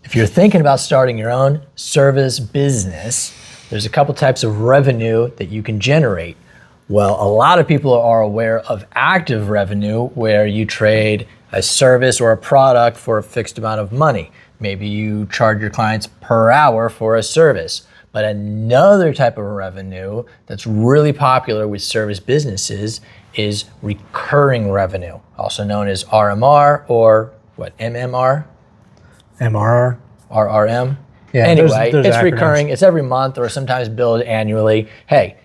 If you're thinking about starting your own service business, there's a couple types of revenue that you can generate. Well, a lot of people are aware of active revenue, where you trade a service or a product for a fixed amount of money. Maybe you charge your clients per hour for a service. But another type of revenue that's really popular with service businesses is recurring revenue, also known as RMR or what, MMR? MRR? RRM? Yeah, anyway, there's it's acronyms. recurring, it's every month or sometimes billed annually. Hey,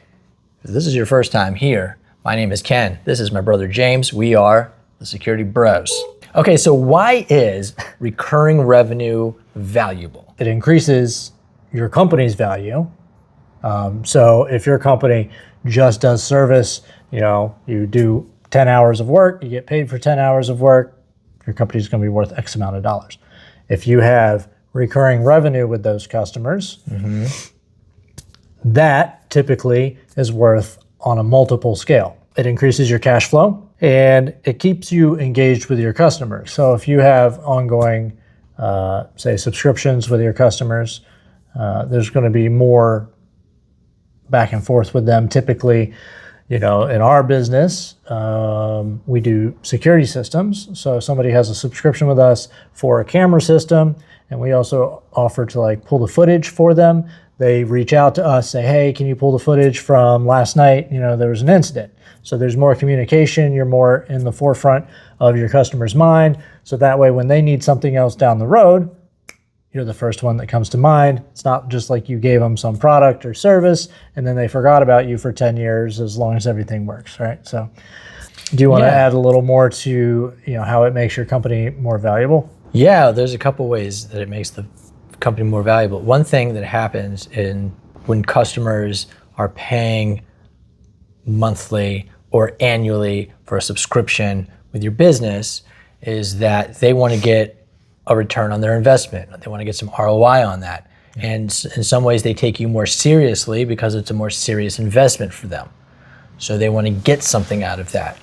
if this is your first time here, my name is Ken. This is my brother James. We are the Security Bros. Okay, so why is recurring revenue valuable? It increases your company's value. So if your company just does service, you do 10 hours of work, you get paid for 10 hours of work, your company's going to be worth X amount of dollars. If you have recurring revenue with those customers, that typically is worth on a multiple scale. It increases your cash flow and it keeps you engaged with your customers. So if you have ongoing, say, subscriptions with your customers, there's going to be more back and forth with them. Typically, in our business, we do security systems. So if somebody has a subscription with us for a camera system, and we also offer to pull the footage for them. They reach out to us, say, hey, can you pull the footage from last night? There was an incident. So there's more communication. You're more in the forefront of your customer's mind. So that way, when they need something else down the road, you're the first one that comes to mind. It's not just like you gave them some product or service and then they forgot about you for 10 years as long as everything works, right? So do you want to add a little more to how it makes your company more valuable? Yeah, there's a couple ways that it makes the company more valuable. One thing that happens when customers are paying monthly or annually for a subscription with your business is that they want to get a return on their investment. They want to get some ROI on that. And in some ways they take you more seriously because it's a more serious investment for them. So they want to get something out of that.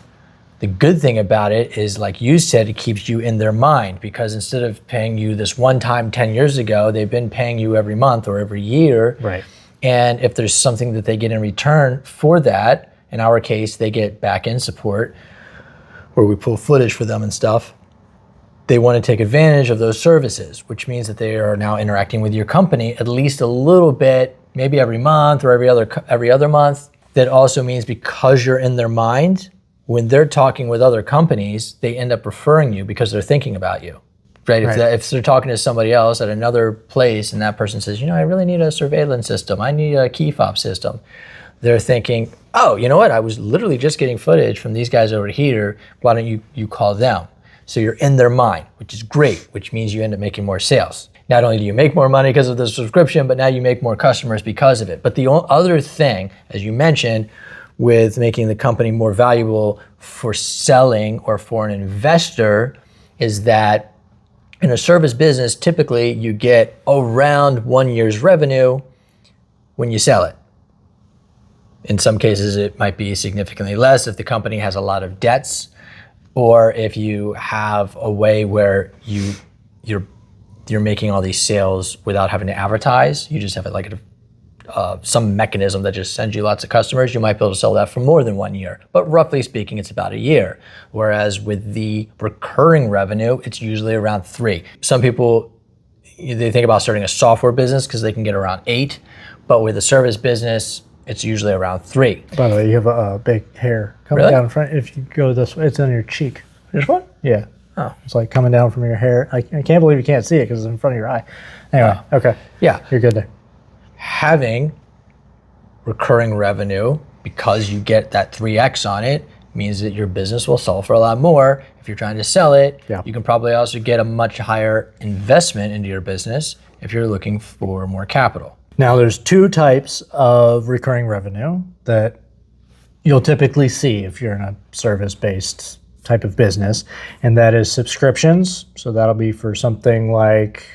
The good thing about it is, like you said, it keeps you in their mind, because instead of paying you this one time 10 years ago, they've been paying you every month or every year. Right. And if there's something that they get in return for that, in our case, they get back-end support where we pull footage for them and stuff. They want to take advantage of those services, which means that they are now interacting with your company at least a little bit, maybe every month or every other month. That also means because you're in their mind, when they're talking with other companies, they end up referring you because they're thinking about you, right? If they're talking to somebody else at another place and that person says, I really need a surveillance system, I need a key fob system, they're thinking, oh, you know what? I was literally just getting footage from these guys over here. Why don't you call them? So you're in their mind, which is great, which means you end up making more sales. Not only do you make more money because of the subscription, but now you make more customers because of it. But the other thing, as you mentioned, with making the company more valuable for selling or for an investor is that in a service business, typically you get around 1 year's revenue when you sell it. In some cases, it might be significantly less if the company has a lot of debts, or if you have a way where you're making all these sales without having to advertise. You just have some mechanism that just sends you lots of customers. You might be able to sell that for more than 1 year, but roughly speaking, it's about a year. Whereas with the recurring revenue, it's usually around 3. Some people, they think about starting a software business because they can get around 8, but with a service business, it's usually around 3. By the way, you have a big hair coming down in front. If you go this way, it's on your cheek. This one? Yeah. Oh. It's like coming down from your hair. I can't believe you can't see it because it's in front of your eye. Anyway, okay. Yeah. You're good there. Having recurring revenue, because you get that 3x on it, means that your business will sell for a lot more. If you're trying to sell it, you can probably also get a much higher investment into your business if you're looking for more capital. Now, there's 2 types of recurring revenue that you'll typically see if you're in a service-based type of business, and that is subscriptions. So that'll be for something like,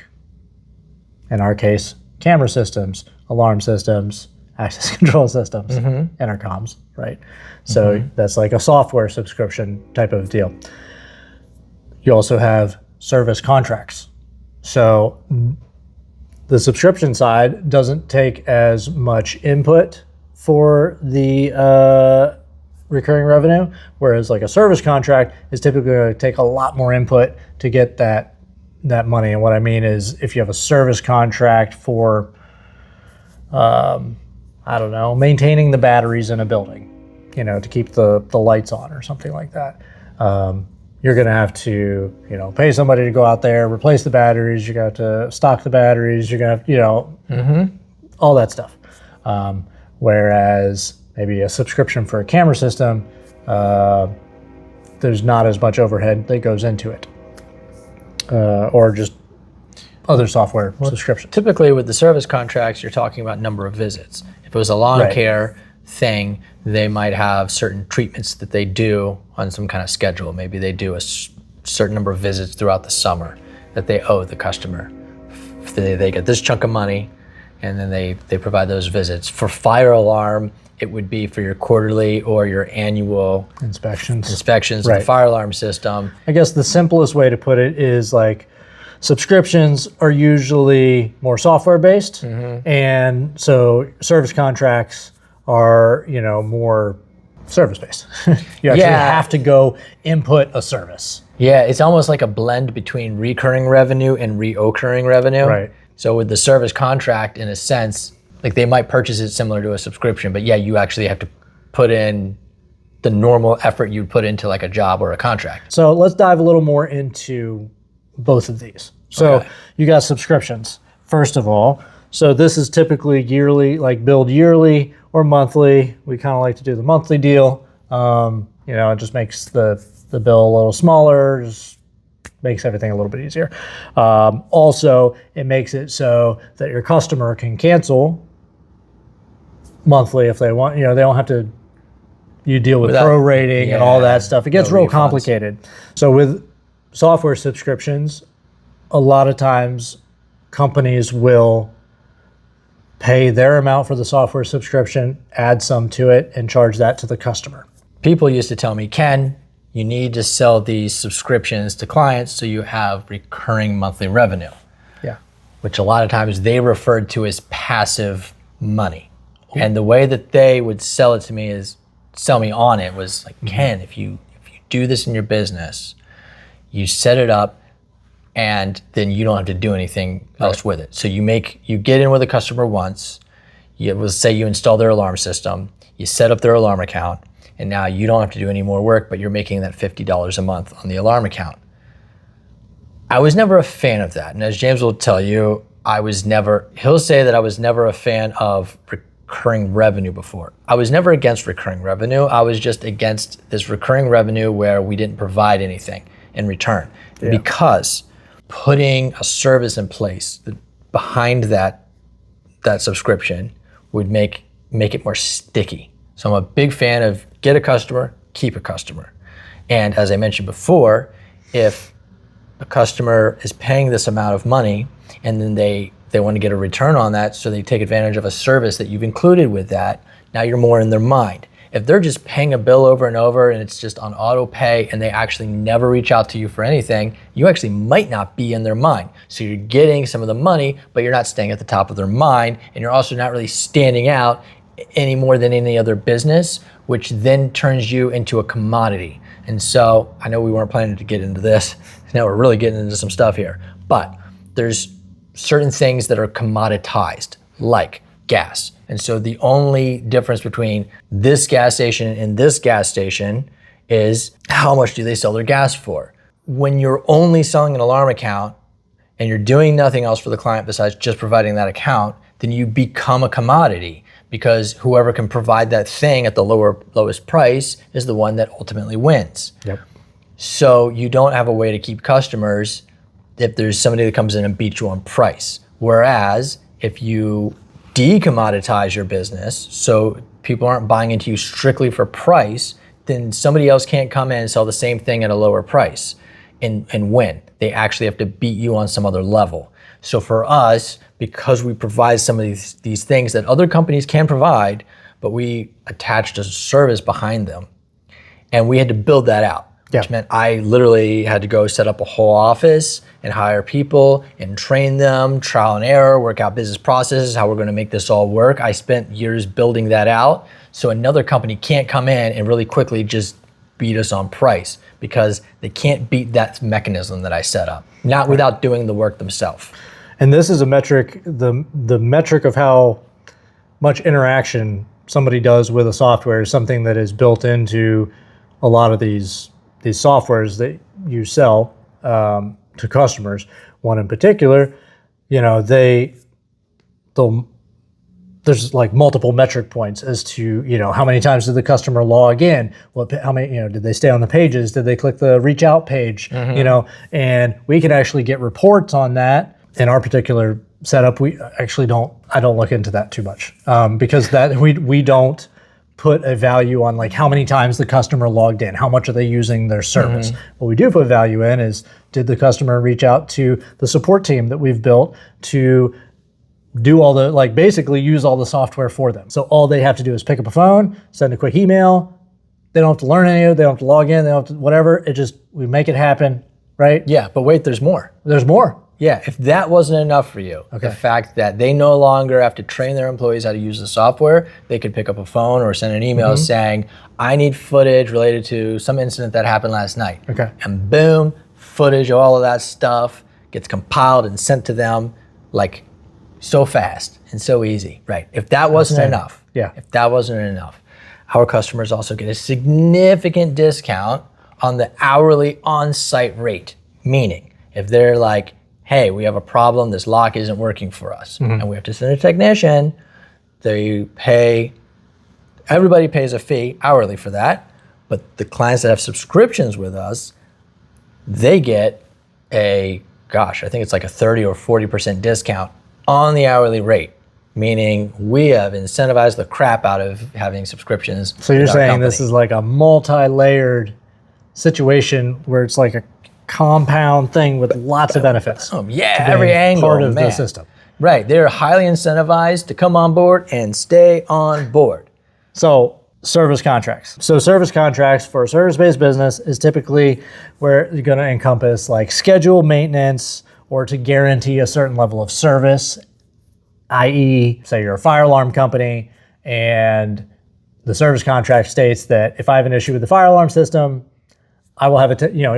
in our case, camera systems, alarm systems, access control systems, intercoms, right? So that's like a software subscription type of deal. You also have service contracts. So the subscription side doesn't take as much input for the recurring revenue, whereas like a service contract is typically going to take a lot more input to get that money. And what I mean is, if you have a service contract for, I don't know, maintaining the batteries in a building, to keep the lights on or something like that, you're going to have to, pay somebody to go out there, replace the batteries. You're going to have to stock the batteries. You're going to have, all that stuff. Whereas maybe a subscription for a camera system, there's not as much overhead that goes into it. Or just other software subscriptions. Typically with the service contracts, you're talking about number of visits. If it was a lawn care thing, they might have certain treatments that they do on some kind of schedule. Maybe they do a certain number of visits throughout the summer that they owe the customer. They get this chunk of money, and then they provide those visits. For fire alarm, it would be for your quarterly or your annual inspections of the fire alarm system. I guess the simplest way to put it is like, subscriptions are usually more software based, and so service contracts are more service based. You actually have to go input a service. Yeah, it's almost like a blend between recurring revenue and reoccurring revenue. Right. So with the service contract, in a sense, like they might purchase it similar to a subscription, but you actually have to put in the normal effort you'd put into like a job or a contract. So let's dive a little more into both of these. So you got subscriptions, first of all. So this is typically yearly, like billed yearly or monthly. We kind of like to do the monthly deal. It just makes the bill a little smaller, just makes everything a little bit easier. Also, it makes it so that your customer can cancel monthly if they want. They don't have to, you deal with prorating and all that stuff. It gets real complicated. So with software subscriptions, a lot of times companies will pay their amount for the software subscription, add some to it, and charge that to the customer. People used to tell me, Ken, you need to sell these subscriptions to clients so you have recurring monthly revenue. Yeah. Which a lot of times they referred to as passive money. Ooh. And the way that they would sell it to me sell me on it was like, Ken, if you do this in your business, you set it up, and then you don't have to do anything else with it. So you get in with a customer once, let's say you install their alarm system, you set up their alarm account, and now you don't have to do any more work, but you're making that $50 a month on the alarm account. I was never a fan of that. And as James will tell you, he'll say that I was never a fan of recurring revenue before. I was never against recurring revenue. I was just against this recurring revenue where we didn't provide anything in return. Yeah. Because putting a service in place behind that subscription would make it more sticky. So I'm a big fan of get a customer, keep a customer. And as I mentioned before, if a customer is paying this amount of money and then they want to get a return on that, so they take advantage of a service that you've included with that, now you're more in their mind. If they're just paying a bill over and over and it's just on auto pay and they actually never reach out to you for anything, you actually might not be in their mind. So you're getting some of the money, but you're not staying at the top of their mind, and you're also not really standing out any more than any other business, which then turns you into a commodity. And so I know we weren't planning to get into this. Now we're really getting into some stuff here. But there's certain things that are commoditized, like gas. And so the only difference between this gas station and this gas station is how much do they sell their gas for? When you're only selling an alarm account and you're doing nothing else for the client besides just providing that account, then you become a commodity, because whoever can provide that thing at the lowest price is the one that ultimately wins. Yep. So you don't have a way to keep customers if there's somebody that comes in and beats you on price. Whereas if you de-commoditize your business, so people aren't buying into you strictly for price, then somebody else can't come in and sell the same thing at a lower price and win. They actually have to beat you on some other level. So for us, because we provide some of these things that other companies can provide, but we attached a service behind them, and we had to build that out. which meant I literally had to go set up a whole office and hire people and train them, trial and error, work out business processes, how we're going to make this all work. I spent years building that out. So another company can't come in and really quickly just beat us on price because they can't beat that mechanism that I set up, not without doing the work themselves. And this is a metric, the metric of how much interaction somebody does with a software is something that is built into a lot of these softwares that you sell to customers. One in particular, you know, there's like multiple metric points as to, you know, how many times did the customer log in? How many, you know, did they stay on the pages? Did they click the reach out page? You know, and we can actually get reports on that. In our particular setup, we actually I don't look into that too much because that we don't put a value on like how many times the customer logged in, how much are they using their service. What we do put value in is, did the customer reach out to the support team that we've built to do all the, like basically use all the software for them. So all they have to do is pick up a phone, send a quick email. They don't have to learn any of it. They don't have to log in. They don't have to, whatever. We make it happen, right? Yeah, but wait, there's more. There's more. Yeah, if that wasn't enough for you, the fact that they no longer have to train their employees how to use the software, they could pick up a phone or send an email saying, I need footage related to some incident that happened last night. Okay. And boom, footage of all of that stuff gets compiled and sent to them like so fast and so easy, right? If that wasn't enough, if that wasn't enough, our customers also get a significant discount on the hourly on-site rate. Meaning, if they're like, hey, we have a problem, this lock isn't working for us, and we have to send a technician, everybody pays a fee hourly for that, but the clients that have subscriptions with us, they get I think it's like a 30 or 40% discount on the hourly rate, meaning we have incentivized the crap out of having subscriptions. So you're saying this is like a multi-layered situation where it's like a compound thing with lots of benefits. Every angle, part of the system. Right, they're highly incentivized to come on board and stay on board. So service contracts. So service contracts for a service-based business is typically where you're going to encompass like scheduled maintenance or to guarantee a certain level of service, i.e., say you're a fire alarm company and the service contract states that if I have an issue with the fire alarm system, I will have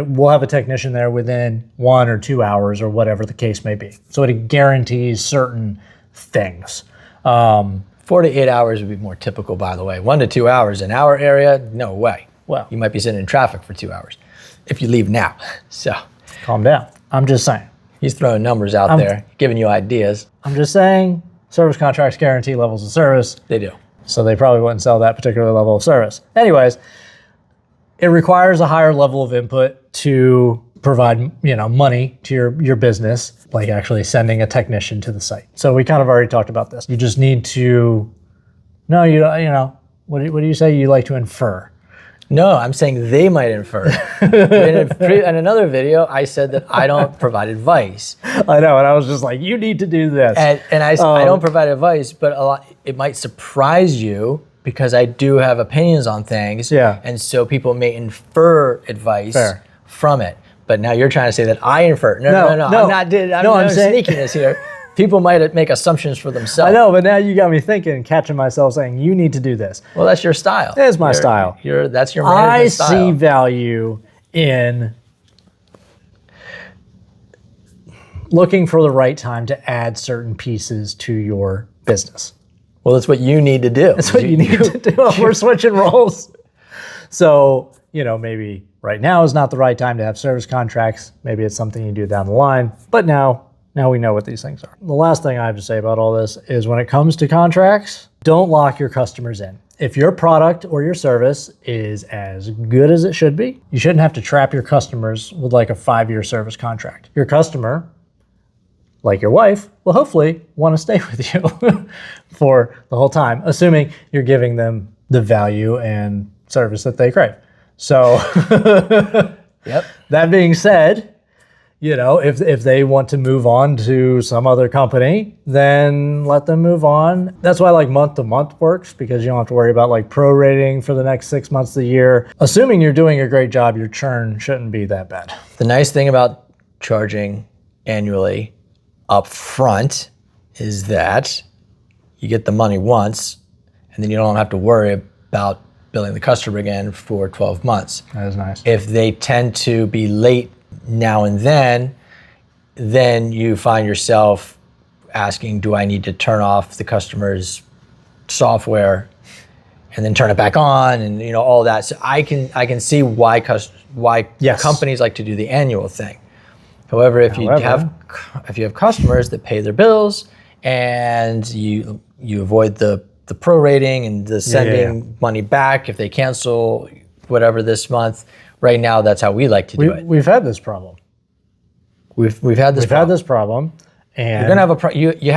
we'll have a technician there within 1 or 2 hours or whatever the case may be. So it guarantees certain things. 4 to 8 hours would be more typical, by the way. 1 to 2 hours in our area, no way. Well, you might be sitting in traffic for 2 hours if you leave now. So calm down. I'm just saying. He's throwing numbers out there, giving you ideas. I'm just saying service contracts guarantee levels of service. They do. So they probably wouldn't sell that particular level of service. Anyways, it requires a higher level of input to provide, money to your business, like actually sending a technician to the site. So we kind of already talked about this. You just need to, what do you say? You like to infer. No, I'm saying they might infer. In another video, I said that I don't provide advice. I know, and I was just like, you need to do this. And I don't provide advice, but it might surprise you because I do have opinions on things. Yeah. And so people may infer advice from it. But now you're trying to say that I infer. No. I'm not sneakiness here. People might make assumptions for themselves. I know, but now you got me thinking, catching myself saying, you need to do this. Well, that's your style. It is my style. That's your management style. I see value in looking for the right time to add certain pieces to your business. Well, that's what you need to do. That's what you need to do. We're switching roles. So, maybe right now is not the right time to have service contracts. Maybe it's something you do down the line. But now we know what these things are. The last thing I have to say about all this is when it comes to contracts, don't lock your customers in. If your product or your service is as good as it should be, you shouldn't have to trap your customers with like a 5-year service contract. Your customer, like your wife, will hopefully want to stay with you for the whole time, assuming you're giving them the value and service that they crave. So Yep. That being said, You know, if they want to move on to some other company, then let them move on. That's why like month to month works, because you don't have to worry about like prorating for the next 6 months of the year. Assuming you're doing a great job, your churn shouldn't be that bad. The nice thing about charging annually up front is that you get the money once, and then you don't have to worry about billing the customer again for 12 months. That is nice. If they tend to be late now and then you find yourself asking, do I need to turn off the customer's software and then turn it back on, and you know, all that. So I can see why Yes. companies like to do the annual thing. However, if you have customers that pay their bills and you avoid the prorating and the sending money back if they cancel whatever this month. Right now, that's how we like to do it. We've had this problem. We've had this problem. And you're gonna have you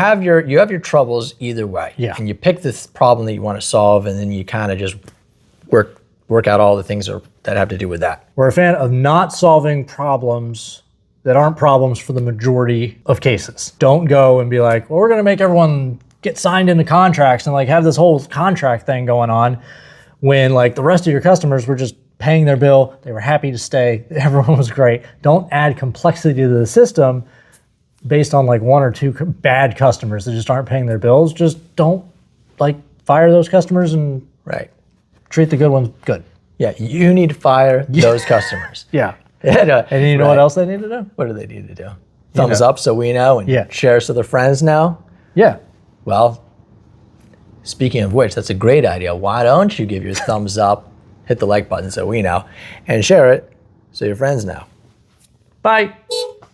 have your troubles either way. Yeah. And you pick this problem that you want to solve, and then you kind of just work out all the things that have to do with that. we're a fan of not solving problems that aren't problems for the majority of cases. Don't go and be like, well, we're gonna make everyone get signed into contracts and like have this whole contract thing going on, when like the rest of your customers were just paying their bill, they were happy to stay, everyone was great. Don't add complexity to the system based on like one or two bad customers that just aren't paying their bills. Just don't like fire those customers and treat the good ones good. Yeah, you need to fire those customers. Yeah. And you know what else they need to do? What do they need to do? Thumbs up so we know, and share so their friends know. Yeah. Well, speaking of which, that's a great idea. Why don't you give your thumbs up, hit the like button so we know, and share it so your friends know. Bye.